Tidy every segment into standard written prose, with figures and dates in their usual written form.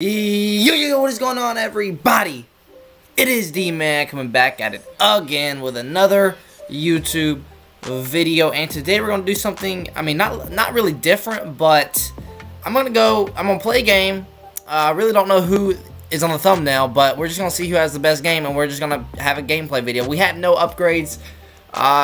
Yo, what is going on, everybody? It is D-Man coming back at it again with another YouTube video, and today we're gonna do something. I mean, not really different, but I'm gonna play a game. I really don't know who is on the thumbnail, but we're just gonna see who has the best game, and we're just gonna have a gameplay video. We had no upgrades.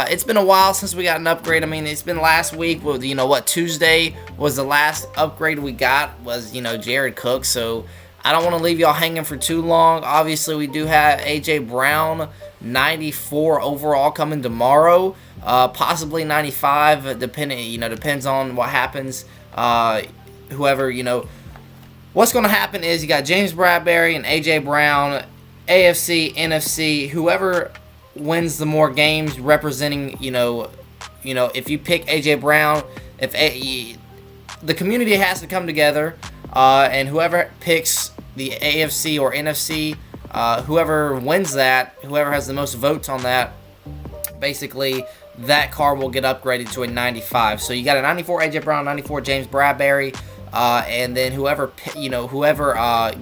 It's been a while since we got an upgrade. I mean, it's been last week with, Tuesday was the last upgrade we got was, Jared Cook. So I don't want to leave y'all hanging for too long. Obviously, we do have A.J. Brown, 94 overall coming tomorrow. Possibly 95, depends on what happens. What's going to happen is you got James Bradbury and A.J. Brown, AFC, NFC, whoever wins the more games representing, if you pick A.J. Brown, the community has to come together, and whoever picks the AFC or NFC, whoever wins that, whoever has the most votes on that, basically that car will get upgraded to a 95. So you got a 94 A.J. Brown, 94 James Bradbury, and then whoever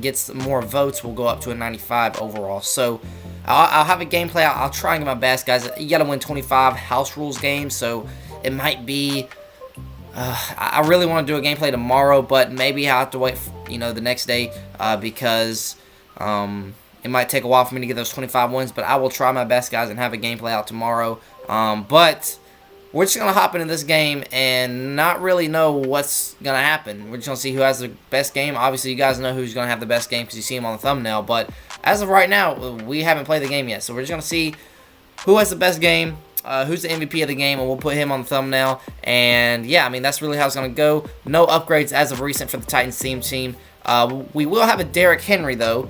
gets more votes will go up to a 95 overall. So I'll have a gameplay. I'll try and get my best, guys. You got to win 25 house rules games, so it might be. I really want to do a gameplay tomorrow, but maybe I'll have to wait, the next day, because it might take a while for me to get those 25 wins. But I will try my best, guys, and have a gameplay out tomorrow. But we're just gonna hop into this game and not really know what's gonna happen. We're just gonna see who has the best game. Obviously, you guys know who's gonna have the best game because you see him on the thumbnail. But as of right now, we haven't played the game yet, so we're just gonna see who has the best game, who's the MVP of the game, and we'll put him on the thumbnail. And yeah, I mean, that's really how it's gonna go. No upgrades as of recent for the Titans team. We will have a Derrick Henry though.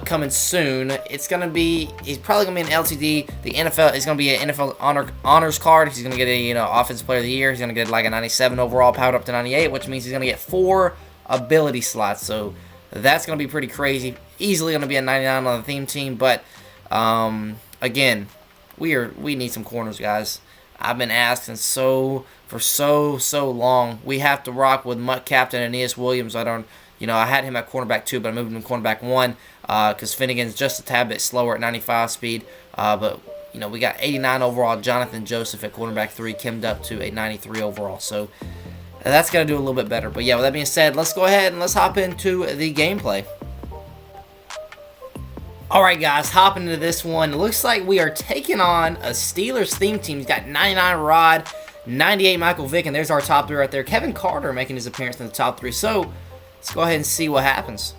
Coming soon. He's probably gonna be an LTD. The NFL is gonna be an NFL honors card. He's gonna get a offensive player of the year. He's gonna get like a 97 overall, powered up to 98, which means he's gonna get 4 ability slots. So that's gonna be pretty crazy. Easily gonna be a 99 on the theme team. But again, we need some corners, guys. I've been asking for so long. We have to rock with Mutt Captain and Aeneas Williams. I had him at cornerback 2, but I moved him to cornerback 1 because Finnegan's just a tad bit slower at 95 speed. But we got 89 overall Jonathan Joseph at cornerback 3, kimmed up to a 93 overall. So that's going to do a little bit better. But yeah, with that being said, let's go ahead and let's hop into the gameplay. Alright, guys, hopping into this one. It looks like we are taking on a Steelers theme team. He's got 99 Rod, 98 Michael Vick, and there's our top 3 right there. Kevin Carter making his appearance in the top 3. So let's go ahead and see what happens.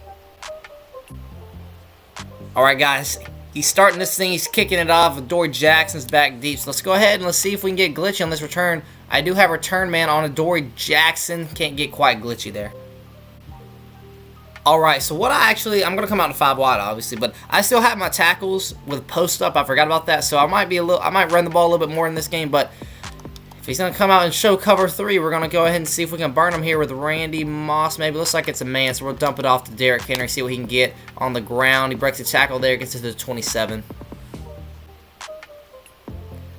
Alright, guys. He's starting this thing. He's kicking it off. Adoree Jackson's back deep. So let's go ahead and let's see if we can get glitchy on this return. I do have return man on Adoree Jackson. Can't get quite glitchy there. Alright, so I'm going to come out in 5 wide, obviously. But I still have my tackles with post up. I forgot about that. So I might run the ball a little bit more in this game. But if he's going to come out and show cover 3, we're going to go ahead and see if we can burn him here with Randy Moss. Maybe looks like it's a man, so we'll dump it off to Derrick Henry, see what he can get on the ground. He breaks the tackle there, gets it to the 27.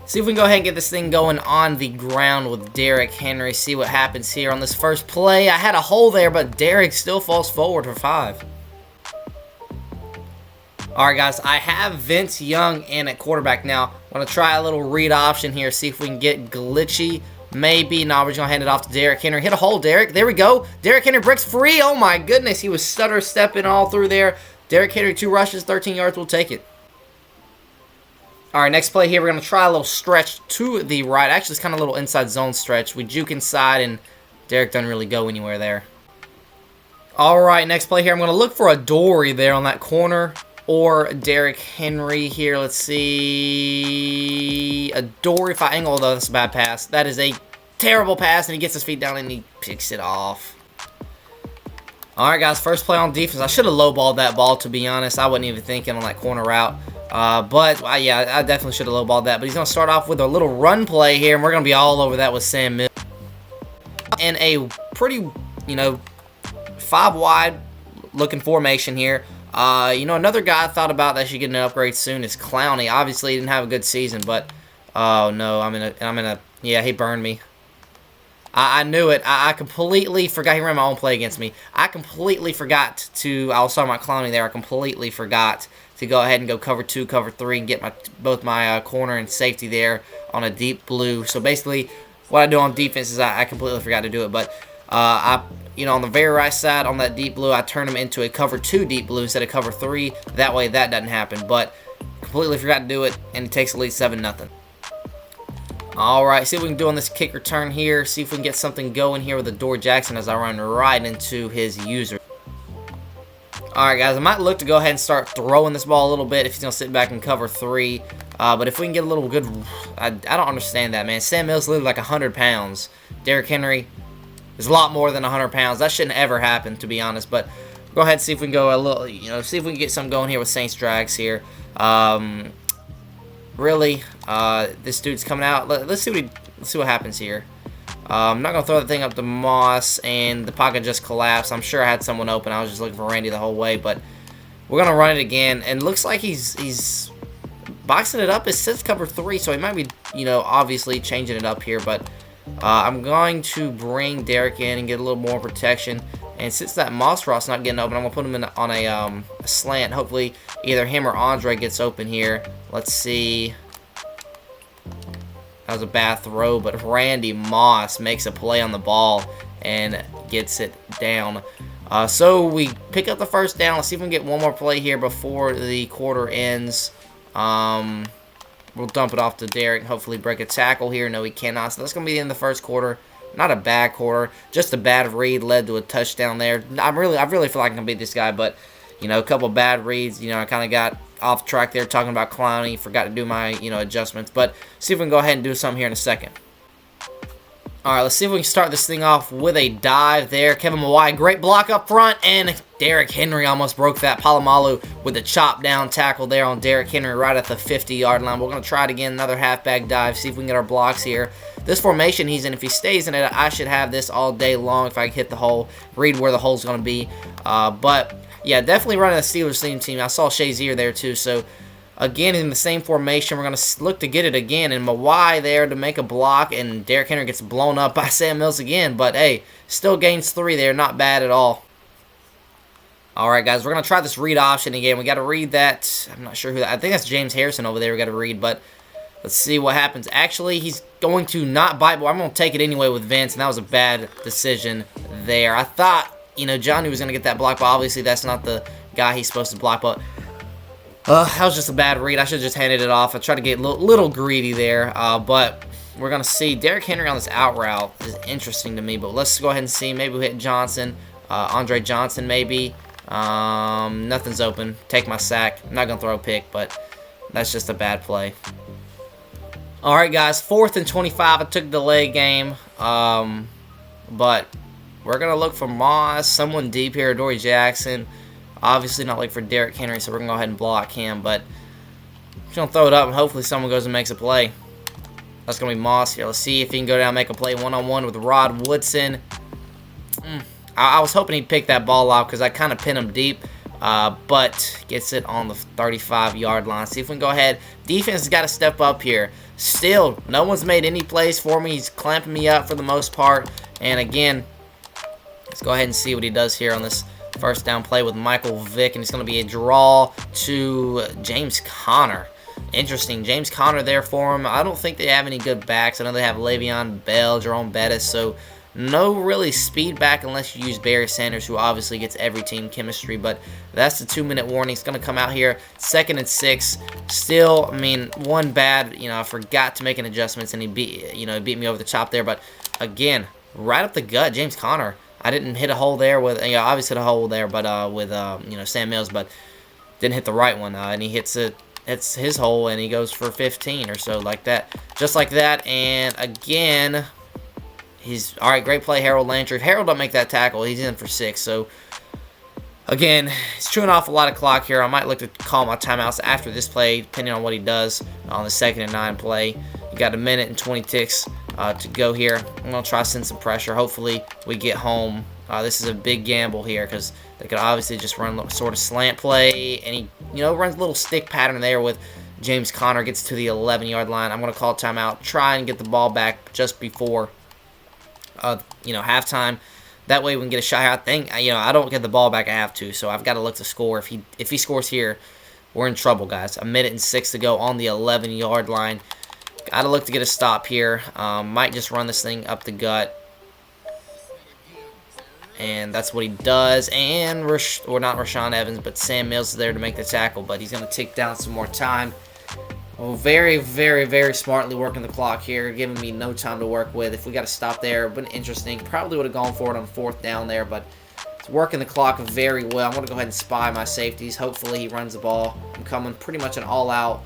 See if we can go ahead and get this thing going on the ground with Derrick Henry. See what happens here on this first play. I had a hole there, but Derrick still falls forward for 5. Alright, guys, I have Vince Young in at quarterback now. I'm going to try a little read option here, see if we can get glitchy. Maybe. No, we're just going to hand it off to Derrick Henry. Hit a hole, Derrick. There we go. Derrick Henry breaks free. Oh, my goodness. He was stutter stepping all through there. Derrick Henry, 2 rushes, 13 yards. We'll take it. Alright, next play here. We're going to try a little stretch to the right. Actually, it's kind of a little inside zone stretch. We juke inside, and Derrick doesn't really go anywhere there. Alright, next play here. I'm going to look for Adoree there on that corner, or Derrick Henry here. Let's see. Adoree, if I angle, though, that's a bad pass. That is a terrible pass, and he gets his feet down, and he picks it off. Alright, guys, first play on defense. I should have lowballed that ball, to be honest. I wasn't even thinking on that corner route. Yeah, I definitely should have lowballed that. But he's going to start off with a little run play here, and we're going to be all over that with Sam Mills. And a pretty, 5 wide looking formation here. Another guy I thought about that should get an upgrade soon is Clowney. Obviously, he didn't have a good season, but oh no, yeah, he burned me. I knew it. I completely forgot. He ran my own play against me. I completely forgot to. I was talking about clowning there. I completely forgot to go ahead and go cover 2, cover 3, and get both my corner and safety there on a deep blue. So basically, what I do on defense is I completely forgot to do it. But on the very right side on that deep blue, I turn him into a cover 2 deep blue instead of cover 3. That way, that doesn't happen. But completely forgot to do it, and it takes the lead 7-0. Alright, see what we can do on this kick return here. See if we can get something going here with Adoree Jackson as I run right into his user. Alright, guys, I might look to go ahead and start throwing this ball a little bit if he's going to sit back and cover 3. But if we can get a little good... I don't understand that, man. Sam Mills literally like 100 pounds. Derrick Henry is a lot more than 100 pounds. That shouldn't ever happen, to be honest. But go ahead and see if we can go a little... see if we can get something going here with Saints Drags here. Really, this dude's coming out. Let's see what happens here. I'm not gonna throw the thing up to Moss, and the pocket just collapsed. I'm sure I had someone open. I was just looking for Randy the whole way, but we're gonna run it again. And it looks like he's boxing it up. It says cover 3, so he might be, obviously changing it up here. But I'm going to bring Derrick in and get a little more protection. And since that Moss Ross not getting open, I'm going to put him on a slant. Hopefully, either him or Andre gets open here. Let's see. That was a bad throw, but Randy Moss makes a play on the ball and gets it down. So we pick up the first down. Let's see if we can get one more play here before the quarter ends. We'll dump it off to Derrick. Hopefully break a tackle here. No, he cannot. So that's going to be the end of the first quarter. Not a bad quarter, just a bad read led to a touchdown there. I really feel like I can beat this guy, but a couple bad reads. I kind of got off track there talking about clowning. Forgot to do my adjustments, but see if we can go ahead and do something here in a second. All right, let's see if we can start this thing off with a dive there. Kevin Mawai, great block up front, and Derrick Henry almost broke that. Palomalu with the chop down tackle there on Derrick Henry right at the 50-yard line. We're going to try it again, another halfback dive, see if we can get our blocks here. This formation he's in, if he stays in it, I should have this all day long if I hit the hole, read where the hole's going to be. But, yeah, definitely running the Steelers team. I saw Shazier there, too, so... Again, in the same formation, we're going to look to get it again. And Mawai there to make a block, and Derrick Henry gets blown up by Sam Mills again. But, hey, still gains 3 there. Not bad at all. All right, guys, we're going to try this read option again. We got to read that. I'm not sure who that. I think that's James Harrison over there we got to read. But let's see what happens. Actually, he's going to not bite, but I'm going to take it anyway with Vince, and that was a bad decision there. I thought, Johnny was going to get that block, but obviously that's not the guy he's supposed to block. But that was just a bad read. I should have just handed it off. I tried to get a little greedy there, but we're going to see. Derrick Henry on this out route is interesting to me, but let's go ahead and see. Maybe we hit Johnson, Andre Johnson maybe. Nothing's open. Take my sack. I'm not going to throw a pick, but that's just a bad play. All right, guys, 4th and 25. I took the delay game, but we're going to look for Moss, someone deep here, Adoree Jackson. Obviously not looking for Derrick Henry, so we're going to go ahead and block him. But I'm just going to throw it up, and hopefully someone goes and makes a play. That's going to be Moss here. Let's see if he can go down and make a play one-on-one with Rod Woodson. I was hoping he'd pick that ball off because I kind of pinned him deep. But gets it on the 35-yard line. See if we can go ahead. Defense has got to step up here. Still, no one's made any plays for me. He's clamping me up for the most part. And again, let's go ahead and see what he does here on this first down play with Michael Vick, and it's going to be a draw to James Conner. Interesting. James Conner there for him. I don't think they have any good backs. I know they have Le'Veon Bell, Jerome Bettis, so no really speed back unless you use Barry Sanders, who obviously gets every team chemistry, but that's the 2-minute warning. It's going to come out here, 2nd and 6. Still, one bad, I forgot to make an adjustments, and he beat me over the top there, but again, right up the gut, James Conner. I didn't hit a hole there with, obviously hit a hole there, but with Sam Mills, but didn't hit the right one, and he hits it. It's his hole, and he goes for 15 or so like that, just like that. And again, he's all right. Great play, Harold Landry. If Harold don't make that tackle, he's in for 6. So again, he's chewing off a lot of clock here. I might look to call my timeouts after this play, depending on what he does on the 2nd and 9 play. You got 1 minute and 20 ticks to go here. I'm going to try to send some pressure. Hopefully, we get home. This is a big gamble here because they could obviously just run a sort of slant play. And he, runs a little stick pattern there with James Conner. Gets to the 11-yard line. I'm going to call timeout. Try and get the ball back just before halftime. That way we can get a shot. I think, I don't get the ball back. I have to, so I've got to look to score. If he scores here, we're in trouble, guys. 1:06 to go on the 11-yard line. Got to look to get a stop here. Might just run this thing up the gut. And that's what he does. And, or not Rashaan Evans, but Sam Mills is there to make the tackle. But he's going to tick down some more time. Well, very, very, very smartly working the clock here, giving me no time to work with. If we got to stop there, it would have been interesting. Probably would have gone for it on 4th down there, but it's working the clock very well. I'm going to go ahead and spy my safeties. Hopefully he runs the ball. I'm coming pretty much an all-out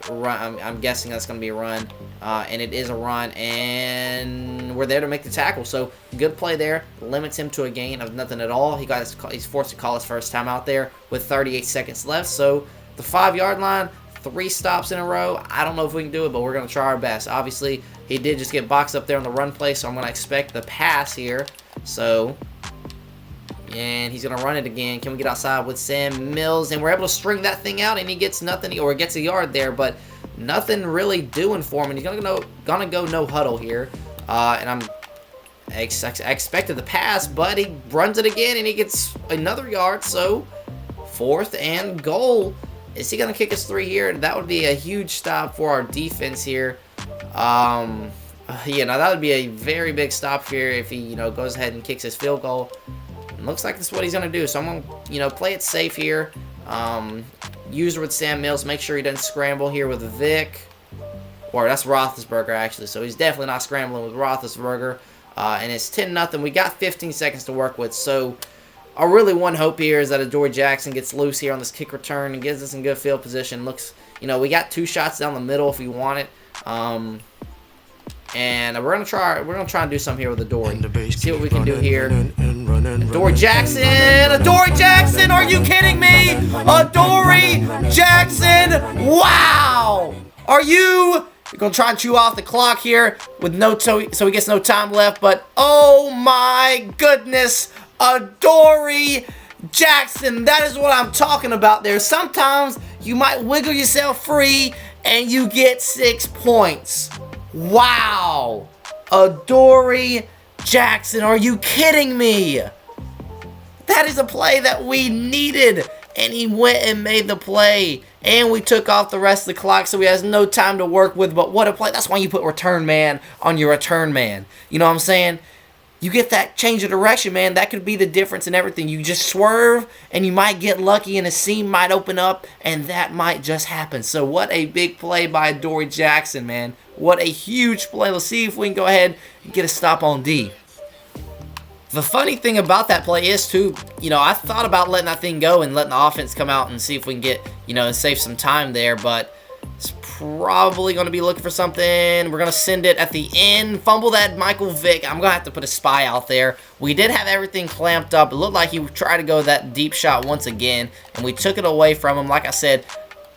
run. I'm guessing that's going to be a run, and it is a run, and we're there to make the tackle. So good play there. Limits him to a gain of nothing at all. He's forced to call his first time out there with 38 seconds left. So the 5-yard line. 3 stops in a row. I don't know if we can do it, but we're going to try our best. Obviously, he did just get boxed up there on the run play, so I'm going to expect the pass here. So, and he's going to run it again. Can we get outside with Sam Mills? And we're able to string that thing out, and he gets nothing, or gets a yard there, but nothing really doing for him. And he's going to go no huddle here. And I expected the pass, but he runs it again, and he gets another yard. So, 4th and goal. Is he going to kick us 3 here? That would be a huge stop for our defense here. That would be a very big stop here if he, goes ahead and kicks his field goal. It looks like that's what he's going to do. So I'm going to, play it safe here. Use it with Sam Mills. Make sure he doesn't scramble here with Vic. Or that's Roethlisberger, actually. So he's definitely not scrambling with Roethlisberger. And it's 10-0. We got 15 seconds to work with. So our really one hope here is that Adoree Jackson gets loose here on this kick return and gives us in good field position. Looks, we got 2 shots down the middle if we want it. And we're gonna try and do something here with Adoree. See what we can do here. Adoree Jackson, are you kidding me? Adoree Jackson, wow! Are you? We're gonna try and chew off the clock here with so he gets no time left. But oh my goodness! Adoree Jackson, that is what I'm talking about there. Sometimes you might wiggle yourself free and you get 6 points. Wow. Adoree Jackson, are you kidding me? That is a play that we needed, and he went and made the play, and we took off the rest of the clock, so he has no time to work with. But what a play. That's why you put return man on your return man. You know what I'm saying? You get that change of direction, man. That could be the difference in everything. You just swerve, and you might get lucky, and a seam might open up, and that might just happen. So what a big play by Adoree Jackson, man. What a huge play. Let's see if we can go ahead and get a stop on D. The funny thing about that play is, too, I thought about letting that thing go and letting the offense come out and see if we can get, and save some time there, but it's probably going to be looking for something. We're going to send it at the end. Fumble that Michael Vick. I'm going to have to put a spy out there. We did have everything clamped up. It looked like he tried to go that deep shot once again, and we took it away from him. Like I said,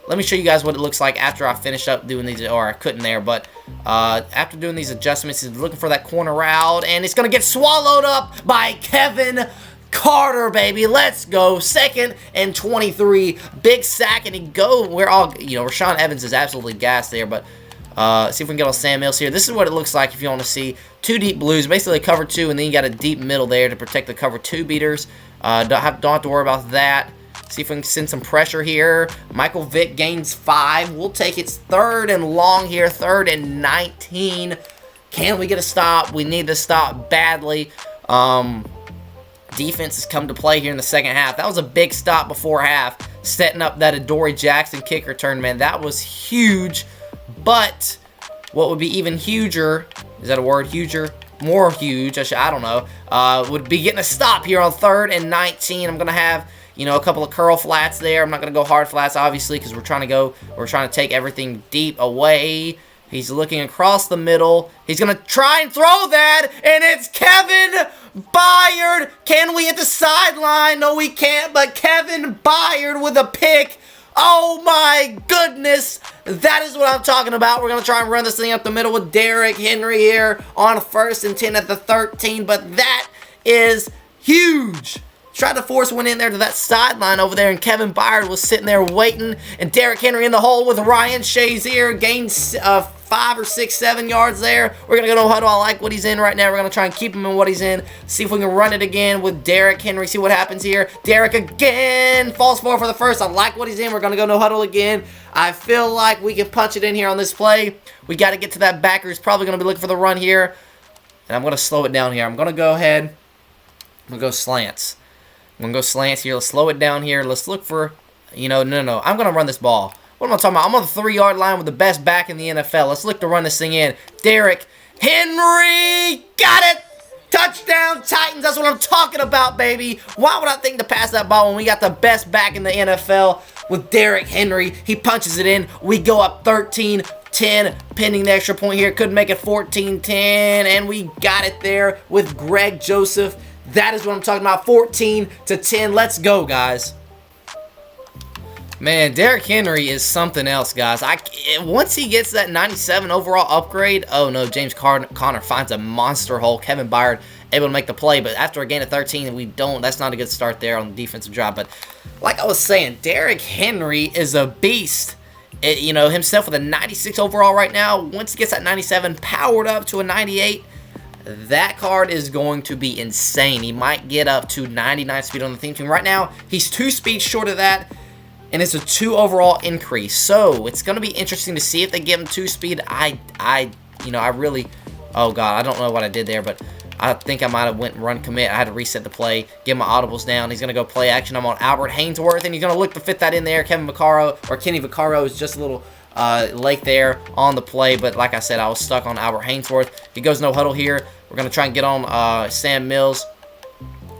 let me show you guys what it looks like after I finish up doing these, or I couldn't there, but after doing these adjustments, he's looking for that corner route, and it's going to get swallowed up by Kevin Carter, baby. Let's go. 2nd and 23. Big sack, and he go. We're all, Rashaan Evans is absolutely gassed there, but see if we can get on Sam Mills here. This is what it looks like if you want to see 2 deep blues, basically cover 2, and then you got a deep middle there to protect the cover 2 beaters. Don't have to worry about that. See if we can send some pressure here. Michael Vick gains 5. We'll take it. 3rd and long here. 3rd and 19. Can we get a stop? We need to stop badly. Defense has come to play here in the second half. That was a big stop before half, setting up that Adoree Jackson kick return, man. That was huge. But what would be even huger, is that a word? Huger? More huge, I don't know, would be getting a stop here on 3rd and 19. I'm going to have, a couple of curl flats there. I'm not going to go hard flats, obviously, because we're trying to take everything deep away. He's looking across the middle. He's going to try and throw that, and it's Kevin Byard. Can we hit the sideline? No, we can't, but Kevin Byard with a pick. Oh, my goodness. That is what I'm talking about. We're going to try and run this thing up the middle with Derrick Henry here on 1st and 10 at the 13, but that is huge. tried to force one in there to that sideline over there, and Kevin Byard was sitting there waiting, and Derrick Henry in the hole with Ryan Shazier, gained 5 or 6, 7 yards there. We're going to go no huddle. I like what he's in right now. We're going to try and keep him in what he's in. See if we can run it again with Derrick Henry. See what happens here. Derrick again. Falls forward for the first. I like what he's in. We're going to go no huddle again. I feel like we can punch it in here on this play. We got to get to that backer. He's probably going to be looking for the run here. And I'm going to slow it down here. I'm going to go ahead. I'm going to go slants. I'm going to go slants here. Let's slow it down here. Let's look for, no. I'm going to run this ball. What am I talking about? I'm on the 3-yard line with the best back in the NFL. Let's look to run this thing in. Derrick Henry. Got it. Touchdown, Titans. That's what I'm talking about, baby. Why would I think to pass that ball when we got the best back in the NFL with Derrick Henry? He punches it in. We go up 13-10, pending the extra point here. Could make it 14-10, and we got it there with Greg Joseph. That is what I'm talking about, 14-10. Let's go, guys. Man, Derrick Henry is something else, guys. Once he gets that 97 overall upgrade, oh no, James Conner finds a monster hole. Kevin Byard able to make the play, but after a gain of 13, that's not a good start there on the defensive drive. But like I was saying, Derrick Henry is a beast. Himself with a 96 overall right now. Once he gets that 97 powered up to a 98, that card is going to be insane. He might get up to 99 speed on the theme team. Right now, he's 2 speeds short of that. And it's a 2 overall increase. So, it's going to be interesting to see if they give him 2 speed. I really, oh God, I don't know what I did there, but I think I might have went run commit. I had to reset the play, get my audibles down. He's going to go play action. I'm on Albert Haynesworth, and he's going to look to fit that in there. Kenny Vaccaro is just a little late there on the play, but like I said, I was stuck on Albert Haynesworth. He goes no huddle here. We're going to try and get on Sam Mills.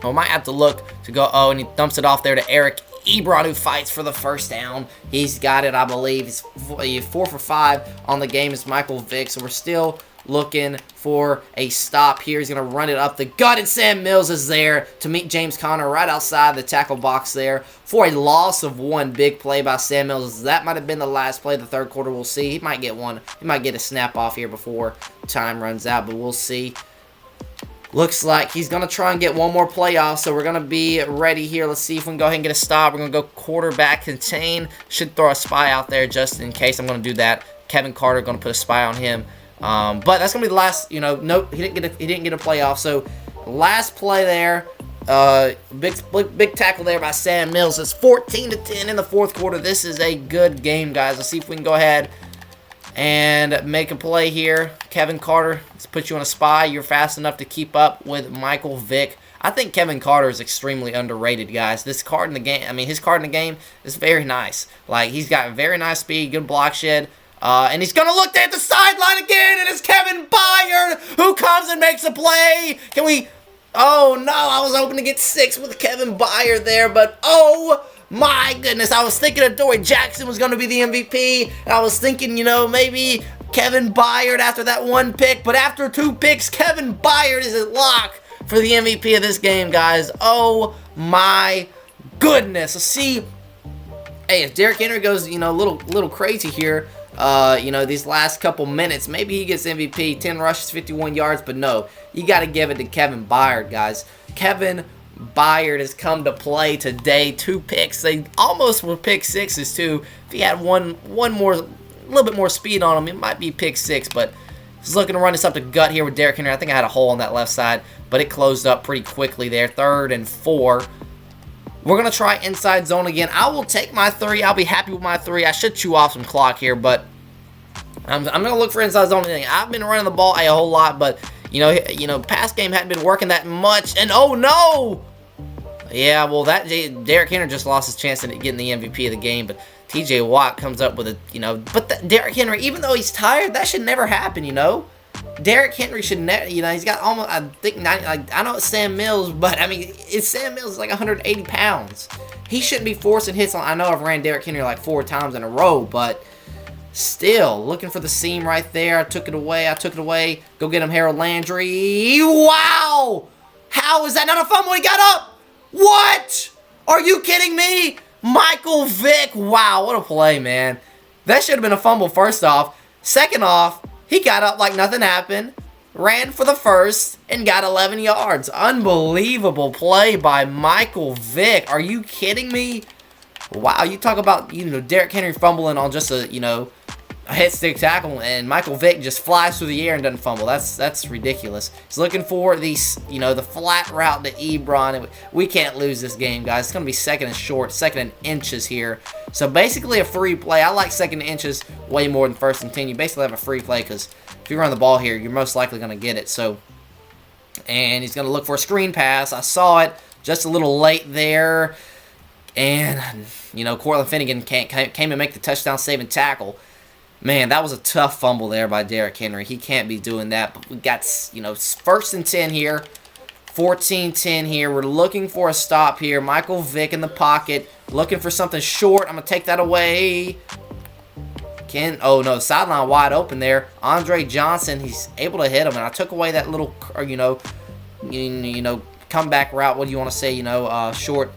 I might have to look to go, and he dumps it off there to Eric Ebron, who fights for the first down. He's got it, I believe. He's 4 for 5 on the game. It's Michael Vick, so we're still looking for a stop here. He's going to run it up the gut, and Sam Mills is there to meet James Conner right outside the tackle box there for a loss of 1. Big play by Sam Mills. That might have been the last play of the third quarter. We'll see. He might get one. He might get a snap off here before time runs out, but we'll see. Looks like he's going to try and get one more play off, so we're going to be ready here. Let's see if we can go ahead and get a stop. We're going to go quarterback contain. Should throw a spy out there just in case. I'm going to do that. Kevin Carter going to put a spy on him. But that's going to be the last, nope, he didn't get a play off. So last play there. Big tackle there by Sam Mills. It's 14-10 in the fourth quarter. This is a good game, guys. Let's see if we can go ahead and make a play here. Kevin Carter, let's put you on a spy. You're fast enough to keep up with Michael Vick. I think Kevin Carter is extremely underrated, guys. His card in the game is very nice. Like, he's got very nice speed, good block shed. And he's going to look there at the sideline again, and it's Kevin Byard who comes and makes a play. Can we... Oh, no, I was hoping to get 6 with Kevin Byard there, but oh... My goodness, I was thinking Adoree Jackson was going to be the MVP, and I was thinking, maybe Kevin Byard after that 1 pick, but after 2 picks, Kevin Byard is a lock for the MVP of this game, guys. Oh my goodness. Let's see, hey, if Derrick Henry goes, a little crazy here, these last couple minutes, maybe he gets MVP, 10 rushes, 51 yards, but no, you got to give it to Kevin Byard, guys. Kevin Byard has come to play today. 2 picks. They almost were pick 6s too. If he had one more, a little bit more speed on him, it might be pick 6. But he's looking to run this up the gut here with Derrick Henry. I think I had a hole on that left side, but it closed up pretty quickly there. 3rd and 4. We're gonna try inside zone again. I will take my 3. I'll be happy with my 3. I should chew off some clock here, but I'm gonna look for inside zone. I've been running the ball a whole lot, but pass game hadn't been working that much. And oh no! Yeah, well, that Derrick Henry just lost his chance at getting the MVP of the game, but TJ Watt comes up with but Derrick Henry, even though he's tired, that should never happen, Derrick Henry should never, he's got almost, I think, 90, I know it's Sam Mills, but, Sam Mills is like 180 pounds. He shouldn't be forcing hits on, I know I've ran Derrick Henry like 4 times in a row, but still, looking for the seam right there. I took it away. Go get him, Harold Landry. Wow! How is that not a fumble? He got up! What? Are you kidding me? Michael Vick. Wow, what a play, man. That should have been a fumble, first off. Second off, he got up like nothing happened. ran for the first, and got 11 yards. Unbelievable play by Michael Vick. Are you kidding me? Wow, you talk about, Derrick Henry fumbling on just a hit stick tackle, and Michael Vick just flies through the air and doesn't fumble. That's ridiculous. He's looking for the flat route to Ebron. We can't lose this game, guys. It's going to be second and short, second and inches here. So basically a free play. I like second and inches way more than first and 10. You basically have a free play because if you run the ball here, you're most likely going to get it. So, and he's going to look for a screen pass. I saw it just a little late there. And, Cortland Finnegan came and make the touchdown saving tackle. Man, that was a tough fumble there by Derrick Henry. He can't be doing that. But we got, first and 10 here. 14-10 here. We're looking for a stop here. Michael Vick in the pocket. Looking for something short. I'm going to take that away. Oh, no. Sideline wide open there. Andre Johnson, he's able to hit him. And I took away that little, comeback route. What do you want to say? Short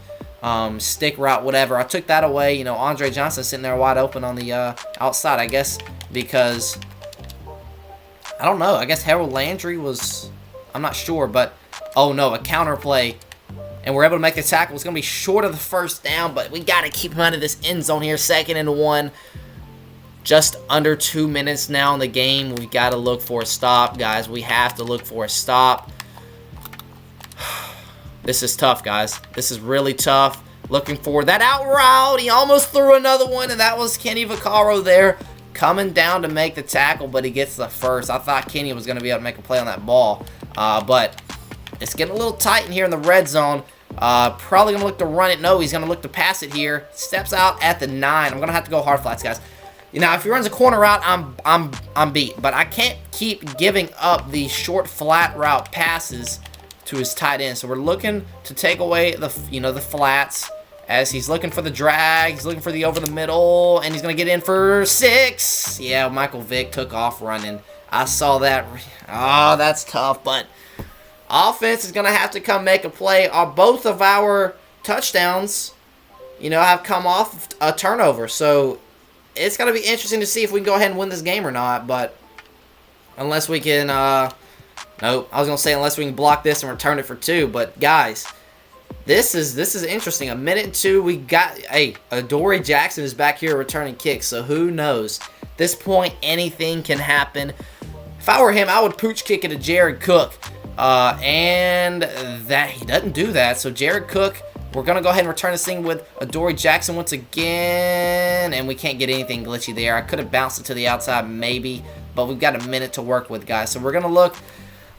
stick route, whatever. I took that away. Andre Johnson sitting there wide open on the outside, I guess, because I don't know. I guess Harold Landry was, I'm not sure, but oh no, a counter play, and we're able to make the tackle. It's going to be short of the first down, but we got to keep him out of this end zone here. 2nd and 1. Just under 2 minutes now in the game. We got to look for a stop, guys. We have to look for a stop. This is tough, guys. This is really tough. Looking for that out route. He almost threw another one, and that was Kenny Vaccaro there coming down to make the tackle, but he gets the first. I thought Kenny was going to be able to make a play on that ball, but it's getting a little tight in here in the red zone. Probably going to look to run it. No, he's going to look to pass it here. Steps out at the 9. I'm going to have to go hard flats, guys. If he runs a corner route, I'm beat, but I can't keep giving up the short flat route passes to his tight end. So we're looking to take away the flats as he's looking for the drag. He's looking for the over the middle, and he's going to get in for 6. Yeah, Michael Vick took off running. I saw that. Oh, that's tough, but offense is going to have to come make a play. Both of our touchdowns, have come off a turnover. So it's going to be interesting to see if we can go ahead and win this game or not, but unless we can nope, I was going to say unless we can block this and return it for 2. But, guys, this is interesting. 1 minute and 2, we got, Adoree Jackson is back here returning kicks. So, who knows? At this point, anything can happen. If I were him, I would pooch kick it to Jared Cook. And that he doesn't do that. So, Jared Cook, we're going to go ahead and return this thing with Adoree Jackson once again. And we can't get anything glitchy there. I could have bounced it to the outside maybe. But we've got a minute to work with, guys. So, we're going to look.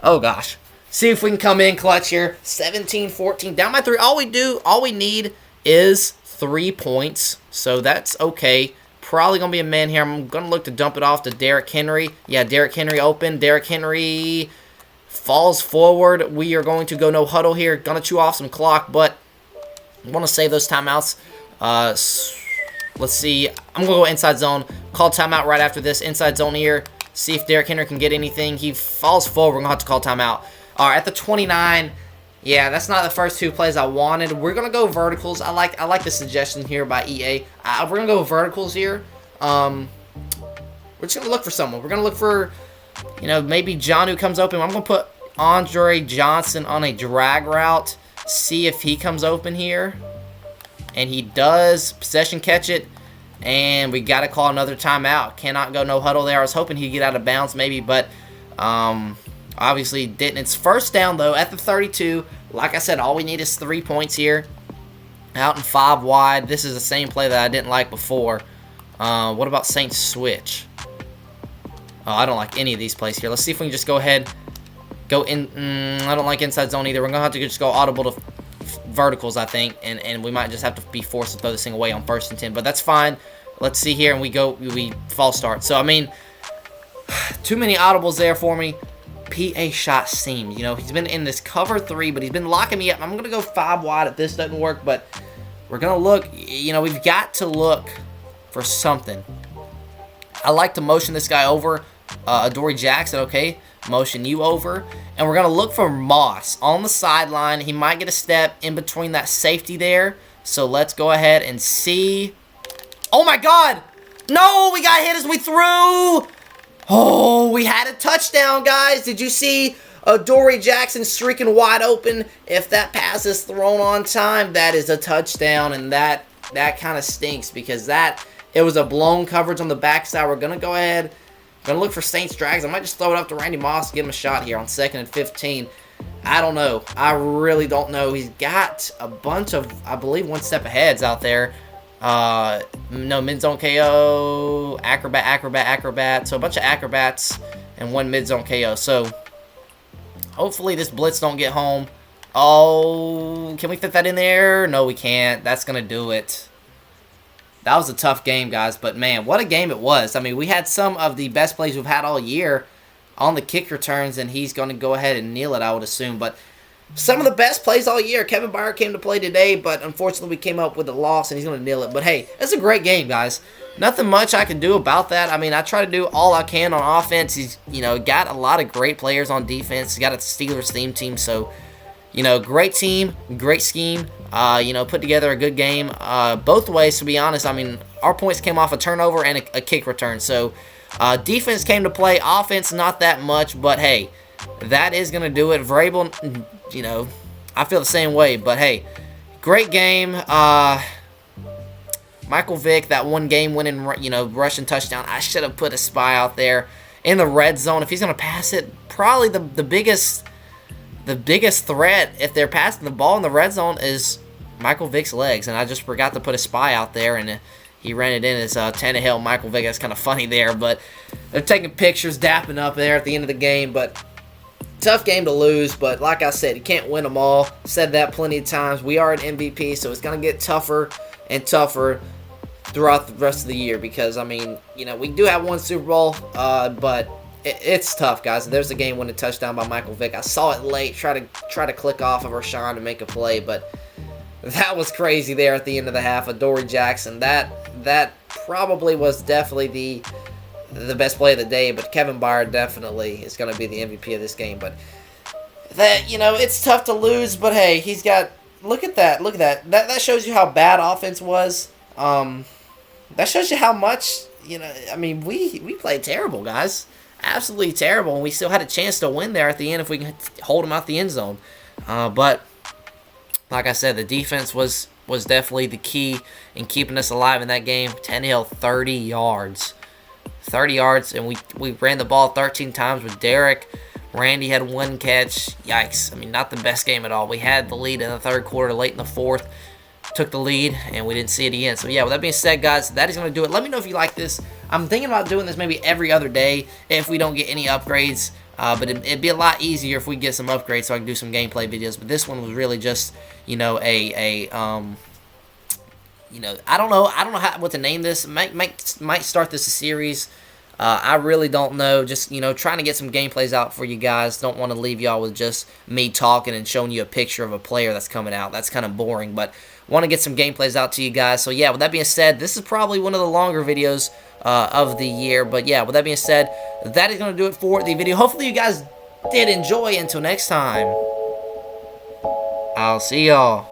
Oh, gosh. See if we can come in clutch here. 17-14. Down by 3. All we need is 3 points. So that's okay. Probably going to be a man here. I'm going to look to dump it off to Derrick Henry. Yeah, Derrick Henry open. Derrick Henry falls forward. We are going to go no huddle here. Going to chew off some clock, but I want to save those timeouts. Let's see. I'm going to go inside zone. Call timeout right after this. Inside zone here. See if Derrick Henry can get anything. He falls forward. We're going to have to call timeout. All right, at the 29. Yeah, that's not the first 2 plays I wanted. We're going to go verticals. I like the suggestion here by EA. We're going to go verticals here. We're just going to look for someone. We're going to look for, maybe John who comes open. I'm going to put Andre Johnson on a drag route. See if he comes open here. And he does. Possession catch it. And we got to call another timeout. Cannot go no huddle there. I was hoping he'd get out of bounds maybe, but obviously didn't. It's first down, though, at the 32. Like I said, all we need is 3 points here. Out and 5 wide. This is the same play that I didn't like before. What about Saints switch? Oh, I don't like any of these plays here. Let's see if we can just go ahead. Go in. I don't like inside zone either. We're going to have to just go audible to verticals, I think, and we might just have to be forced to throw this thing away on 1st and 10, but that's fine. Let's see here, and we false start. So, I mean, too many audibles there for me. PA shot seam. He's been in this cover 3, but he's been locking me up. I'm going to go 5 wide if this doesn't work, but we're going to look. We've got to look for something. I like to motion this guy over. Adoree Jackson, okay. Motion you over. And we're going to look for Moss on the sideline. He might get a step in between that safety there. So let's go ahead and see. Oh, my God. No, we got hit as we threw. Oh, we had a touchdown, guys. Did you see Adoree Jackson streaking wide open? If that pass is thrown on time, that is a touchdown, and that kind of stinks because it was a blown coverage on the backside. We're going to go ahead. Going to look for Saints Drags. I might just throw it up to Randy Moss, give him a shot here on 2nd and 15. I don't know. I really don't know. He's got a bunch of, I believe, one step aheads out there. No, mid-zone KO, acrobat. So a bunch of acrobats and one mid-zone KO. So hopefully this blitz don't get home. Oh, can we fit that in there? No, we can't. That's going to do it. That was a tough game, guys. But, man, what a game it was. I mean, we had some of the best plays we've had all year on the kick returns, and he's going to go ahead and kneel it, I would assume. But some of the best plays all year. Kevin Byard came to play today, but unfortunately we came up with a loss, and he's going to kneel it. But, hey, it's a great game, guys. Nothing much I can do about that. I mean, I try to do all I can on offense. He's, got a lot of great players on defense. He's got a Steelers theme team, so, great team, great scheme. Put together a good game both ways, to be honest. I mean, our points came off a turnover and a kick return. So, defense came to play. Offense, not that much. But, hey, that is going to do it. Vrabel, I feel the same way. But, hey, great game. Michael Vick, that one game-winning, rushing touchdown. I should have put a spy out there in the red zone. If he's going to pass it, probably the biggest threat if they're passing the ball in the red zone is Michael Vick's legs, and I just forgot to put a spy out there, and he ran it in as Tannehill. Michael Vick. That's kind of funny there, but they're taking pictures, dapping up there at the end of the game, but tough game to lose, but like I said, you can't win them all. Said that plenty of times. We are an MVP, so it's going to get tougher and tougher throughout the rest of the year because, I mean, we do have one Super Bowl, but it's tough, guys. There's a game-winning touchdown by Michael Vick. I saw it late, try to click off of Rashawn to make a play, but that was crazy there at the end of the half. Adoree Jackson, that probably was definitely the best play of the day, but Kevin Byard definitely is going to be the MVP of this game. But that, it's tough to lose, but hey, he's got, look at that. That shows you how bad offense was. That shows you how much, I mean, we played terrible, guys. Absolutely terrible, and we still had a chance to win there at the end if we can hold them out the end zone. But like I said, the defense was definitely the key in keeping us alive in that game. Tannehill, 30 yards. 30 yards, and we ran the ball 13 times with Derek. Randy had one catch. Yikes. I mean, not the best game at all. We had the lead in the third quarter, late in the fourth. Took the lead, and we didn't see it again. So, yeah, with that being said, guys, that is going to do it. Let me know if you like this. I'm thinking about doing this maybe every other day if we don't get any upgrades. But it'd be a lot easier if we get some upgrades so I can do some gameplay videos. But this one was really just, I don't know what to name this. Might start this a series. I really don't know. Just, trying to get some gameplays out for you guys. Don't want to leave y'all with just me talking and showing you a picture of a player that's coming out. That's kind of boring, but want to get some gameplays out to you guys. So, yeah, with that being said, this is probably one of the longer videos of the year. But, yeah, with that being said, that is going to do it for the video. Hopefully you guys did enjoy. Until next time, I'll see y'all.